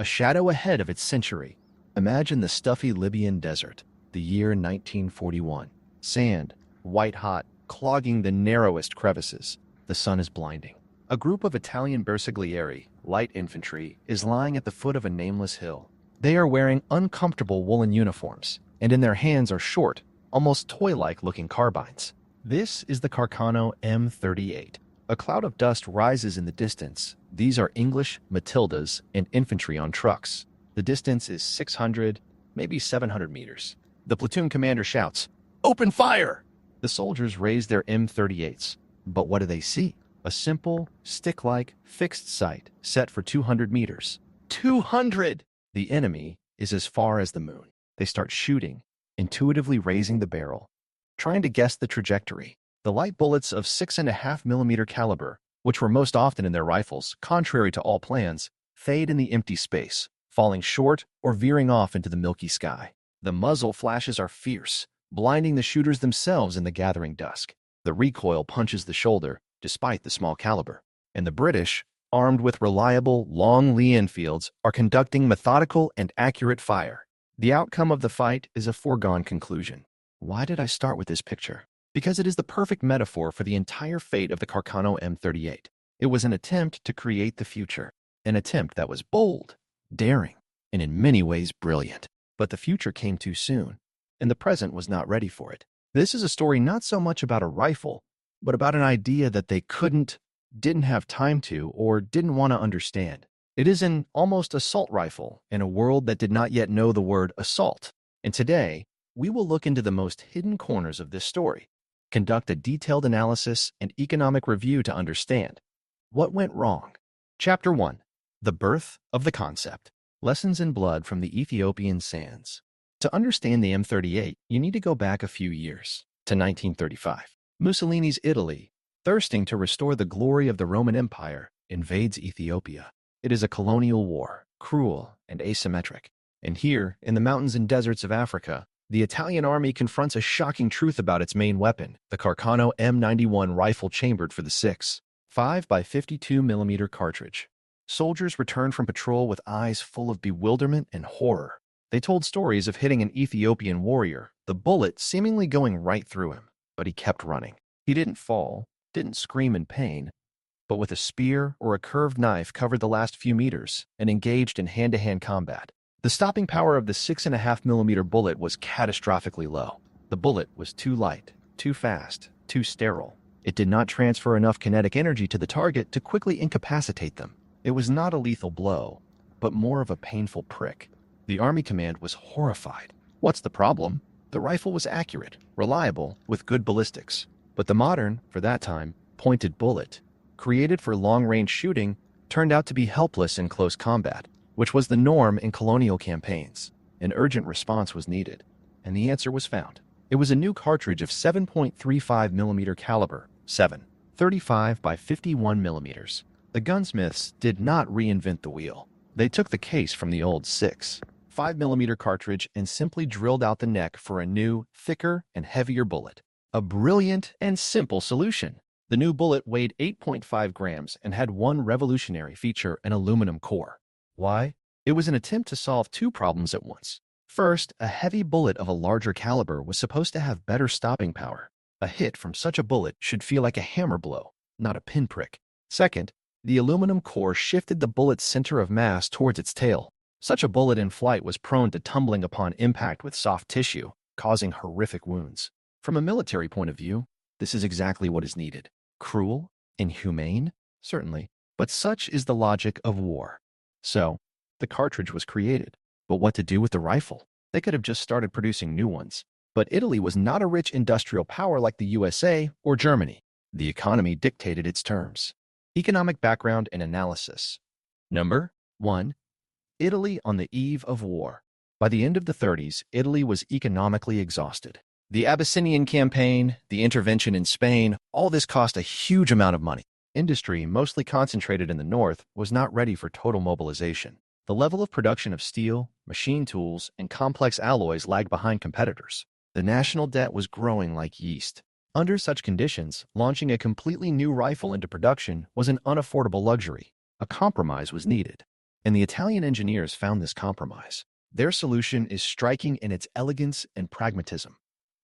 a shadow ahead of its century. Imagine the stuffy Libyan desert, the year 1941. Sand, white-hot, clogging the narrowest crevices. The sun is blinding. A group of Italian bersaglieri, light infantry, is lying at the foot of a nameless hill. They are wearing uncomfortable woolen uniforms, and in their hands are short, almost toy-like looking carbines. This is the Carcano M38. A cloud of dust rises in the distance. These are English Matildas and infantry on trucks. The distance is 600, maybe 700 meters. The platoon commander shouts, "Open fire!" The soldiers raise their M38s. But what do they see? A simple, stick-like, fixed sight set for 200 meters. 200! The enemy is as far as the moon. They start shooting, intuitively raising the barrel, trying to guess the trajectory. The light bullets of 6.5mm caliber, which were most often in their rifles, contrary to all plans, fade in the empty space, falling short or veering off into the milky sky. The muzzle flashes are fierce, blinding the shooters themselves in the gathering dusk. The recoil punches the shoulder, despite the small caliber. And the British, armed with reliable, long Lee Enfields, are conducting methodical and accurate fire. The outcome of the fight is a foregone conclusion. Why did I start with this picture? Because it is the perfect metaphor for the entire fate of the Carcano M38. It was an attempt to create the future, an attempt that was bold, daring, and in many ways brilliant. But the future came too soon, and the present was not ready for it. This is a story not so much about a rifle, but about an idea that they didn't have time to, or didn't want to understand. It is an almost assault rifle in a world that did not yet know the word assault. And today, we will look into the most hidden corners of this story, conduct a detailed analysis and economic review to understand what went wrong. Chapter 1. The Birth of the Concept. Lessons in Blood from the Ethiopian Sands. To understand the M38, you need to go back a few years, to 1935. Mussolini's Italy, thirsting to restore the glory of the Roman Empire, invades Ethiopia. It is a colonial war, cruel and asymmetric. And here, in the mountains and deserts of Africa, the Italian army confronts a shocking truth about its main weapon, the Carcano M91 rifle chambered for the 6.5 by 52mm cartridge. Soldiers returned from patrol with eyes full of bewilderment and horror. They told stories of hitting an Ethiopian warrior, the bullet seemingly going right through him, but he kept running. He didn't fall, didn't scream in pain, but with a spear or a curved knife covered the last few meters and engaged in hand-to-hand combat. The stopping power of the 6.5mm bullet was catastrophically low. The bullet was too light, too fast, too sterile. It did not transfer enough kinetic energy to the target to quickly incapacitate them. It was not a lethal blow, but more of a painful prick. The Army command was horrified. What's the problem? The rifle was accurate, reliable, with good ballistics. But the modern, for that time, pointed bullet, created for long-range shooting, turned out to be helpless in close combat, which was the norm in colonial campaigns. An urgent response was needed, and the answer was found. It was a new cartridge of 7.35mm caliber, 7.35 by 51mm. The gunsmiths did not reinvent the wheel. They took the case from the old 6.5mm cartridge and simply drilled out the neck for a new, thicker, and heavier bullet. A brilliant and simple solution. The new bullet weighed 8.5 grams and had one revolutionary feature, an aluminum core. Why? It was an attempt to solve two problems at once. First, a heavy bullet of a larger caliber was supposed to have better stopping power. A hit from such a bullet should feel like a hammer blow, not a pinprick. Second, the aluminum core shifted the bullet's center of mass towards its tail. Such a bullet in flight was prone to tumbling upon impact with soft tissue, causing horrific wounds. From a military point of view, this is exactly what is needed. Cruel? Inhumane? Certainly. But such is the logic of war. So, the cartridge was created. But what to do with the rifle? They could have just started producing new ones. But Italy was not a rich industrial power like the USA or Germany. The economy dictated its terms. Economic background and analysis. Number 1. Italy on the eve of war. By the end of the 30s, Italy was economically exhausted. The Abyssinian campaign, the intervention in Spain, all this cost a huge amount of money. Industry, mostly concentrated in the north, was not ready for total mobilization. The level of production of steel, machine tools, and complex alloys lagged behind competitors. The national debt was growing like yeast. Under such conditions, launching a completely new rifle into production was an unaffordable luxury. A compromise was needed. And the Italian engineers found this compromise. Their solution is striking in its elegance and pragmatism.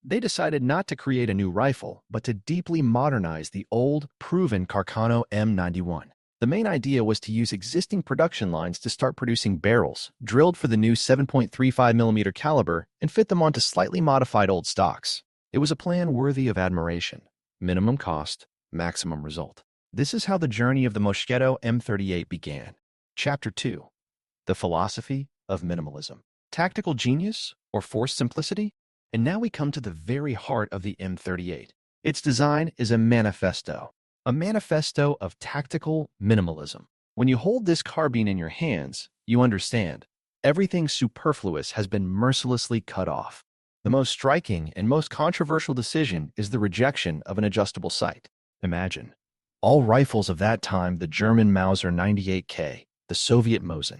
They decided not to create a new rifle, but to deeply modernize the old, proven Carcano M91. The main idea was to use existing production lines to start producing barrels, drilled for the new 7.35mm caliber, and fit them onto slightly modified old stocks. It was a plan worthy of admiration. Minimum cost, maximum result. This is how the journey of the Moschetto M38 began. Chapter 2. The Philosophy of Minimalism. Tactical genius or forced simplicity? And now we come to the very heart of the M38. Its design is a manifesto of tactical minimalism. When you hold this carbine in your hands, you understand everything superfluous has been mercilessly cut off. The most striking and most controversial decision is the rejection of an adjustable sight. Imagine, all rifles of that time, the German Mauser 98K, the Soviet Mosin.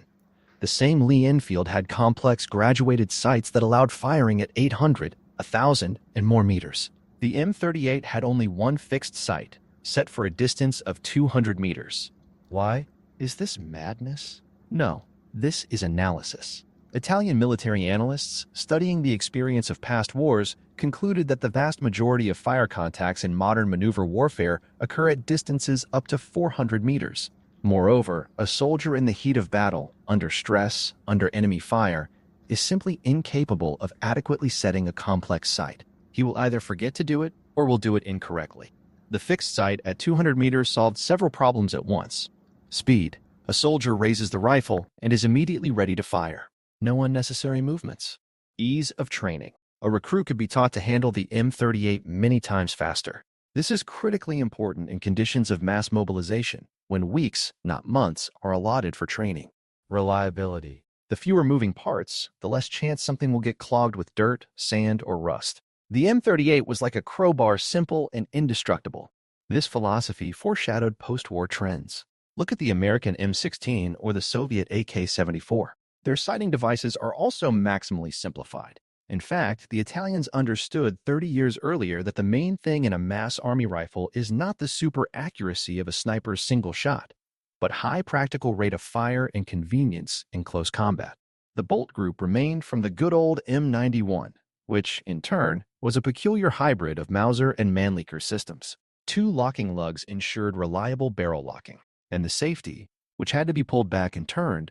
The same Lee Enfield had complex graduated sights that allowed firing at 800, 1,000, and more meters. The M38 had only one fixed sight, set for a distance of 200 meters. Why? Is this madness? No, this is analysis. Italian military analysts, studying the experience of past wars, concluded that the vast majority of fire contacts in modern maneuver warfare occur at distances up to 400 meters. Moreover, a soldier in the heat of battle, under stress, under enemy fire, is simply incapable of adequately setting a complex sight. He will either forget to do it or will do it incorrectly. The fixed sight at 200 meters solved several problems at once. Speed. A soldier raises the rifle and is immediately ready to fire. No unnecessary movements. Ease of training. A recruit could be taught to handle the M38 many times faster. This is critically important in conditions of mass mobilization, when weeks, not months, are allotted for training. Reliability. The fewer moving parts, the less chance something will get clogged with dirt, sand, or rust. The M38 was like a crowbar, simple and indestructible. This philosophy foreshadowed post-war trends. Look at the American M16 or the Soviet AK-74. Their sighting devices are also maximally simplified. In fact, the Italians understood 30 years earlier that the main thing in a mass army rifle is not the super accuracy of a sniper's single shot, but high practical rate of fire and convenience in close combat. The bolt group remained from the good old M91, which, in turn, was a peculiar hybrid of Mauser and Mannlicher systems. 2 locking lugs ensured reliable barrel locking, and the safety, which had to be pulled back and turned,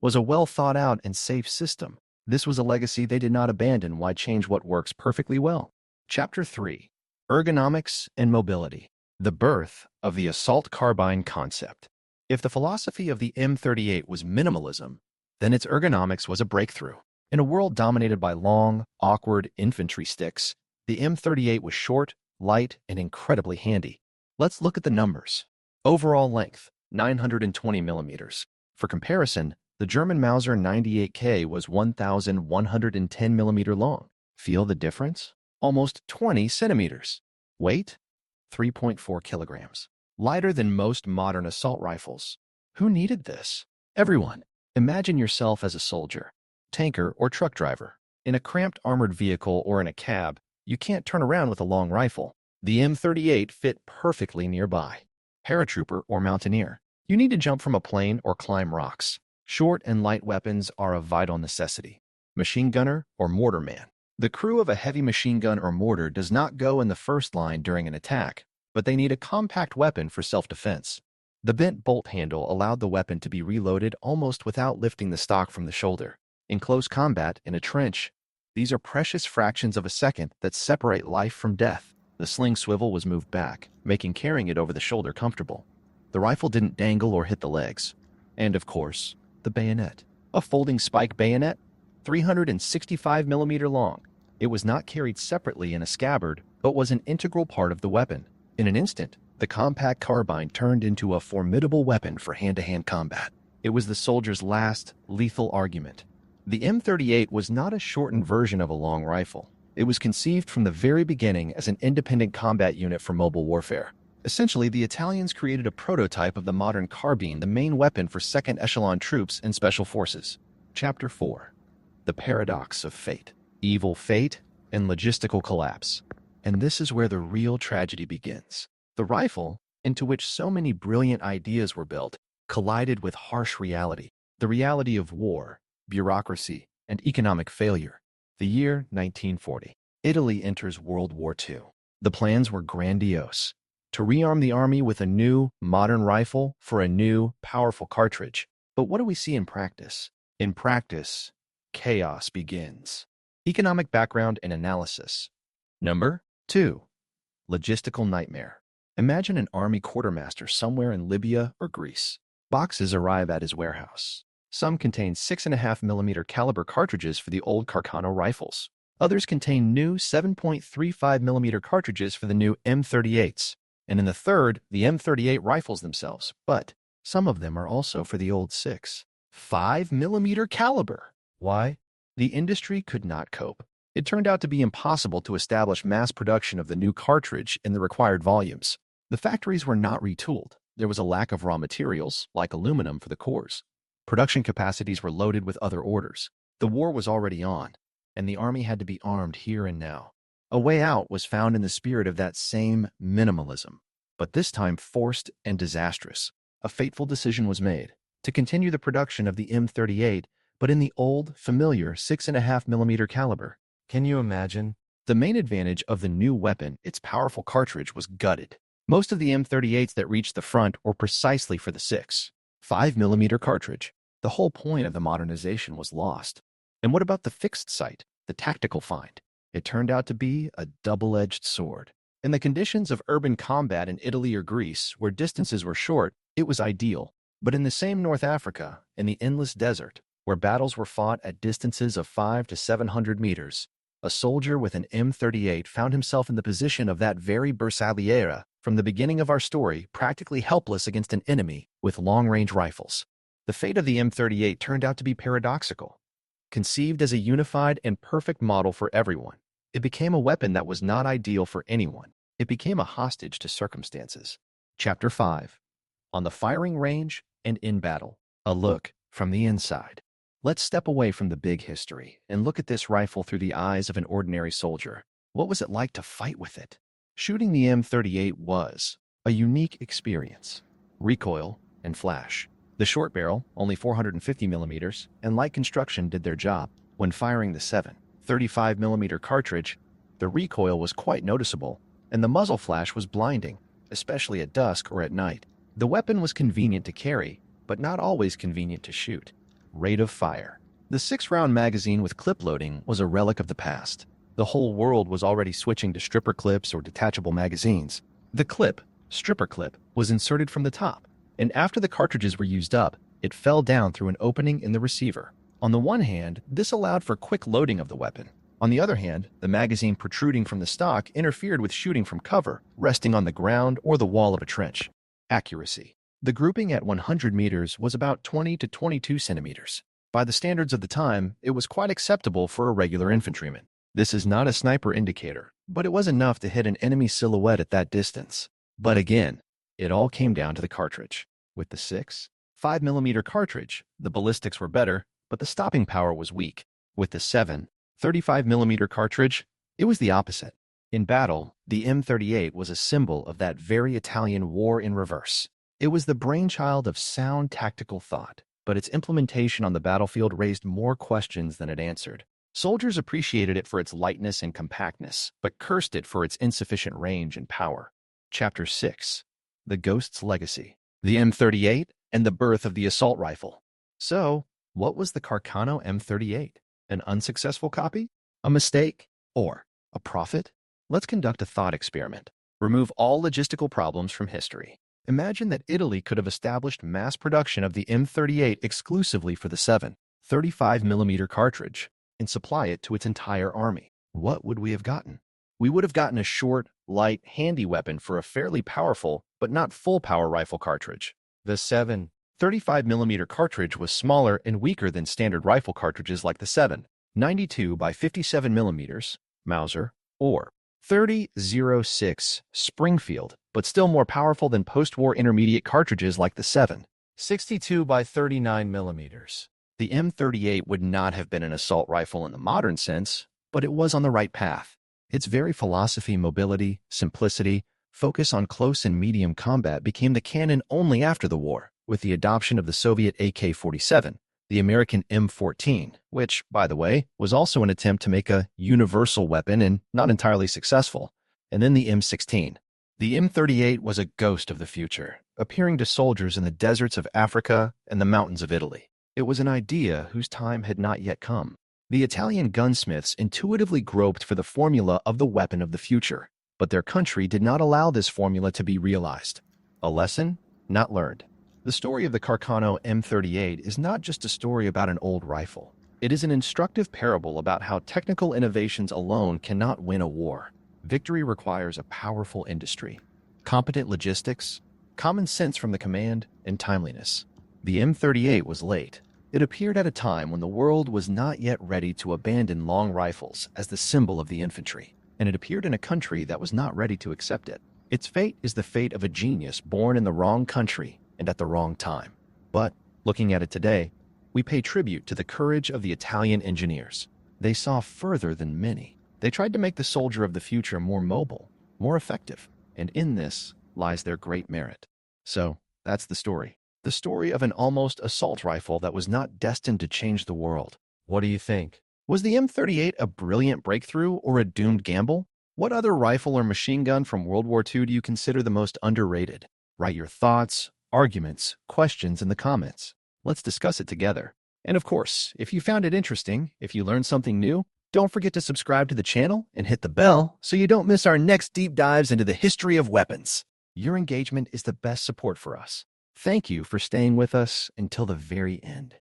was a well-thought-out and safe system. This was a legacy they did not abandon. Why change what works perfectly well? Chapter 3. Ergonomics and Mobility. The birth of the assault carbine concept. If the philosophy of the M38 was minimalism, then its ergonomics was a breakthrough. In a world dominated by long, awkward infantry sticks, the M38 was short, light, and incredibly handy. Let's look at the numbers. Overall length, 920 millimeters. For comparison, the German Mauser 98K was 1,110 millimeter long. Feel the difference? Almost 20 centimeters. Weight? 3.4 kilograms. Lighter than most modern assault rifles. Who needed this? Everyone. Imagine yourself as a soldier, tanker, or truck driver. In a cramped armored vehicle or in a cab, you can't turn around with a long rifle. The M38 fit perfectly nearby. Paratrooper or mountaineer. You need to jump from a plane or climb rocks. Short and light weapons are a vital necessity. Machine gunner or mortar man. The crew of a heavy machine gun or mortar does not go in the first line during an attack, but they need a compact weapon for self-defense. The bent bolt handle allowed the weapon to be reloaded almost without lifting the stock from the shoulder. In close combat, in a trench, these are precious fractions of a second that separate life from death. The sling swivel was moved back, making carrying it over the shoulder comfortable. The rifle didn't dangle or hit the legs. And of course, the bayonet. A folding spike bayonet, 365 millimeter long. It was not carried separately in a scabbard, but was an integral part of the weapon. In an instant, the compact carbine turned into a formidable weapon for hand-to-hand combat. It was the soldier's last, lethal argument. The M38 was not a shortened version of a long rifle. It was conceived from the very beginning as an independent combat unit for mobile warfare. Essentially, the Italians created a prototype of the modern carbine, the main weapon for second-echelon troops and special forces. Chapter 4. The Paradox of Fate. Evil fate and logistical collapse. And this is where the real tragedy begins. The rifle, into which so many brilliant ideas were built, collided with harsh reality. The reality of war, bureaucracy, and economic failure. The year 1940. Italy enters World War II. The plans were grandiose. To rearm the army with a new, modern rifle for a new, powerful cartridge. But what do we see in practice? In practice, chaos begins. Economic background and analysis. Number 2. Logistical nightmare. Imagine an army quartermaster somewhere in Libya or Greece. Boxes arrive at his warehouse. Some contain 6.5mm caliber cartridges for the old Carcano rifles. Others contain new 7.35mm cartridges for the new M38s. And in the third, the M38 rifles themselves. But some of them are also for the old 6.5mm caliber. Why? The industry could not cope. It turned out to be impossible to establish mass production of the new cartridge in the required volumes. The factories were not retooled. There was a lack of raw materials, like aluminum for the cores. Production capacities were loaded with other orders. The war was already on, and the army had to be armed here and now. A way out was found in the spirit of that same minimalism, but this time forced and disastrous. A fateful decision was made to continue the production of the M38, but in the old, familiar 6.5mm caliber. Can you imagine? The main advantage of the new weapon, its powerful cartridge, was gutted. Most of the M38s that reached the front were precisely for the 6.5mm cartridge. The whole point of the modernization was lost. And what about the fixed sight, the tactical find? It turned out to be a double-edged sword. In the conditions of urban combat in Italy or Greece, where distances were short, it was ideal. But in the same North Africa, in the endless desert, where battles were fought at distances of 500 to 700 meters, a soldier with an M38 found himself in the position of that very Bersagliera from the beginning of our story, practically helpless against an enemy with long-range rifles. The fate of the M38 turned out to be paradoxical. Conceived as a unified and perfect model for everyone, it became a weapon that was not ideal for anyone. It became a hostage to circumstances. Chapter 5. On the firing range and in battle. A look from the inside. Let's step away from the big history and look at this rifle through the eyes of an ordinary soldier. What was it like to fight with it? Shooting the M38 was a unique experience. Recoil and flash. The short barrel, only 450mm, and light construction did their job. When firing the 7.35mm cartridge, the recoil was quite noticeable, and the muzzle flash was blinding, especially at dusk or at night. The weapon was convenient to carry, but not always convenient to shoot. Rate of fire. The 6-round magazine with clip loading was a relic of the past. The whole world was already switching to stripper clips or detachable magazines. The clip, stripper clip, was inserted from the top, and after the cartridges were used up, it fell down through an opening in the receiver. On the one hand, this allowed for quick loading of the weapon. On the other hand, the magazine protruding from the stock interfered with shooting from cover, resting on the ground or the wall of a trench. Accuracy. The grouping at 100 meters was about 20 to 22 centimeters. By the standards of the time, it was quite acceptable for a regular infantryman. This is not a sniper indicator, but it was enough to hit an enemy silhouette at that distance. But again, it all came down to the cartridge. With the 6.5mm cartridge, the ballistics were better, but the stopping power was weak. With the 7.35mm cartridge, it was the opposite. In battle, the M38 was a symbol of that very Italian war in reverse. It was the brainchild of sound tactical thought, but its implementation on the battlefield raised more questions than it answered. Soldiers appreciated it for its lightness and compactness, but cursed it for its insufficient range and power. Chapter 6. The Ghost's Legacy. The M38 and the birth of the assault rifle. So, what was the Carcano M38? An unsuccessful copy? A mistake? Or a prophet? Let's conduct a thought experiment. Remove all logistical problems from history. Imagine that Italy could have established mass production of the M38 exclusively for the 7.35mm cartridge and supply it to its entire army. What would we have gotten? We would have gotten a short, light, handy weapon for a fairly powerful, but not full-power rifle cartridge. The 7.35mm cartridge was smaller and weaker than standard rifle cartridges like the 7.92 by 57mm Mauser or 30.06 Springfield, but still more powerful than post-war intermediate cartridges like the 7.62 by 39mm. The M38 would not have been an assault rifle in the modern sense, but it was on the right path. Its very philosophy, mobility, simplicity, focus on close and medium combat became the canon only after the war, with the adoption of the Soviet AK-47, the American M14, which, by the way, was also an attempt to make a universal weapon and not entirely successful, and then the M16. The M38 was a ghost of the future, appearing to soldiers in the deserts of Africa and the mountains of Italy. It was an idea whose time had not yet come. The Italian gunsmiths intuitively groped for the formula of the weapon of the future, but their country did not allow this formula to be realized. A lesson not learned. The story of the Carcano M38 is not just a story about an old rifle. It is an instructive parable about how technical innovations alone cannot win a war. Victory requires a powerful industry, competent logistics, common sense from the command, and timeliness. The M38 was late. It appeared at a time when the world was not yet ready to abandon long rifles as the symbol of the infantry, and it appeared in a country that was not ready to accept it. Its fate is the fate of a genius born in the wrong country and at the wrong time. But, looking at it today, we pay tribute to the courage of the Italian engineers. They saw further than many. They tried to make the soldier of the future more mobile, more effective, and in this lies their great merit. So, that's the story. The story of an almost assault rifle that was not destined to change the world. What do you think? Was the M38 a brilliant breakthrough or a doomed gamble? What other rifle or machine gun from World War II do you consider the most underrated? Write your thoughts, arguments, questions in the comments. Let's discuss it together. And of course, if you found it interesting, if you learned something new, don't forget to subscribe to the channel and hit the bell so you don't miss our next deep dives into the history of weapons. Your engagement is the best support for us. Thank you for staying with us until the very end.